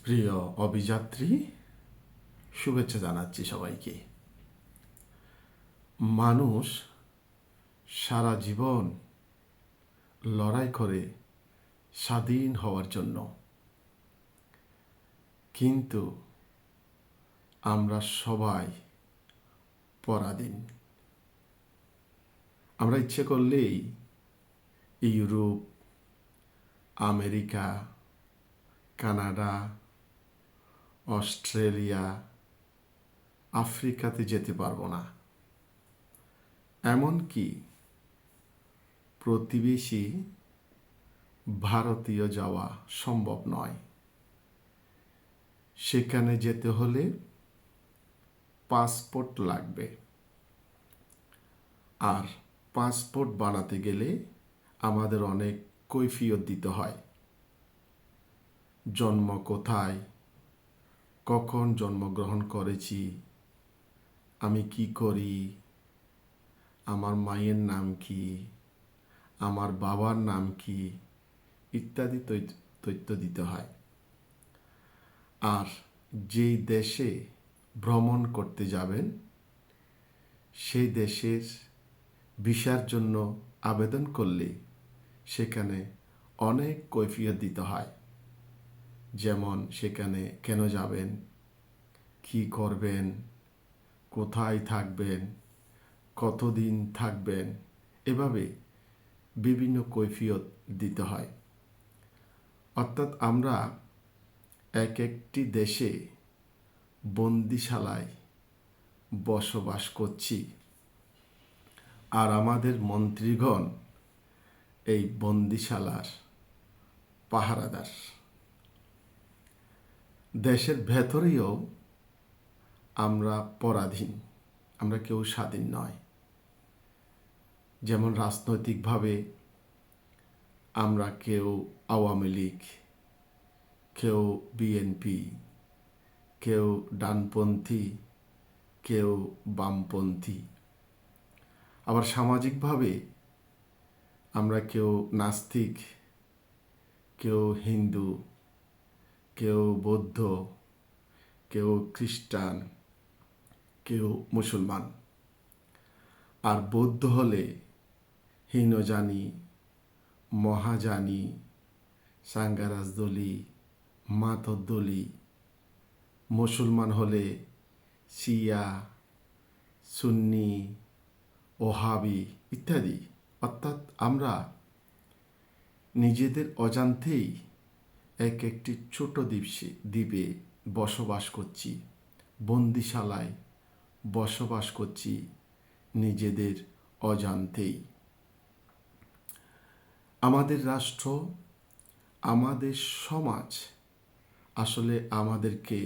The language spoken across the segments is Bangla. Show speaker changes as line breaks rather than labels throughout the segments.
প্রিয় অভিযাত্রী, শুভেচ্ছা জানাচ্ছি সবাইকে। মানুষ সারা জীবন লড়াই করে স্বাধীন হওয়ার জন্য, কিন্তু আমরা সবাই পরাধীন। আমরা ইচ্ছে করলেই ইউরোপ, আমেরিকা, কানাডা, অস্ট্রেলিয়া, আফ্রিকাতে যেতে পারবো না। এমনকি প্রতিবেশী ভারতীয় যাওয়া সম্ভব নয়। সেখানে যেতে হলে পাসপোর্ট লাগবে, আর পাসপোর্ট বানাতে গেলে আমাদের অনেক কৈফিয়ত দিতে হয়। জন্ম কোথায়, কখন জন্মগ্রহণ করেছি, আমি কি করি, আমার মায়ের নাম কি, আমার বাবার নাম কি, ইত্যাদি তথ্য দিতে হয়। আর যেই দেশে ভ্রমণ করতে যাবেন সেই দেশের ভিসার জন্য আবেদন করলে সেখানে অনেক কৈফিয়ত দিতে হয়। যেমন সেখানে কেন যাবেন, কি করবেন, কোথায় থাকবেন, কতদিন থাকবেন, এভাবে বিভিন্ন কৈফিয়ত দিতে হয়। অর্থাৎ আমরা এক একটি দেশে বন্দিশালায় বসবাস করছি, আর আমাদের মন্ত্রীগণ এই বন্দিশালার পাহারাদার। দেশের ভেতরেও আমরা পরাধীন, আমরা কেউ স্বাধীন নয়। যেমন রাজনৈতিকভাবে আমরা কেউ আওয়ামী লীগ, কেউ বিএনপি, কেউ ডানপন্থী, কেউ বামপন্থী। আবার সামাজিকভাবে আমরা কেউ নাস্তিক, কেউ হিন্দু, কেউ বৌদ্ধ, কেউ খ্রিস্টান, কেউ মুসলমান। আর বৌদ্ধ হলে হীনযানী, মহাযানী, সাঙ্গারাজদলি, মাতদ্দলি। মুসলমান হলে শিয়া, সুন্নি, ওহাবি ইত্যাদি। অর্থাৎ আমরা নিজেদের অজান্তেই এক একটি ছোট দ্বীপে বসবাস করছি, বন্দিশালায় বসবাস করছি নিজেদের অজান্তেই। আমাদের রাষ্ট্র, আমাদের সমাজ আসলে আমাদেরকে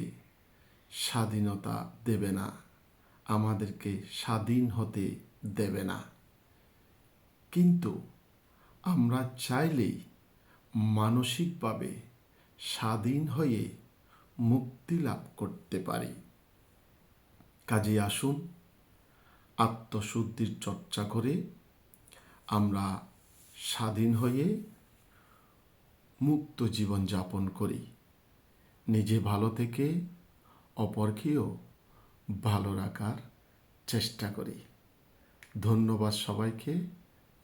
স্বাধীনতা দেবে না, আমাদেরকে স্বাধীন হতে দেবে না। কিন্তু আমরা চাইলেই মানসিকভাবে স্বাধীন হয়ে মুক্তি লাভ করতে পারি। কাজে আসুন আত্মশুদ্ধির চর্চা করে আমরা স্বাধীন হয়ে মুক্ত জীবন যাপন করি। নিজে ভালো থেকে অপরকেও ভালো রাখার চেষ্টা করি। ধন্যবাদ সবাইকে,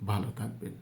ভালো থাকবেন।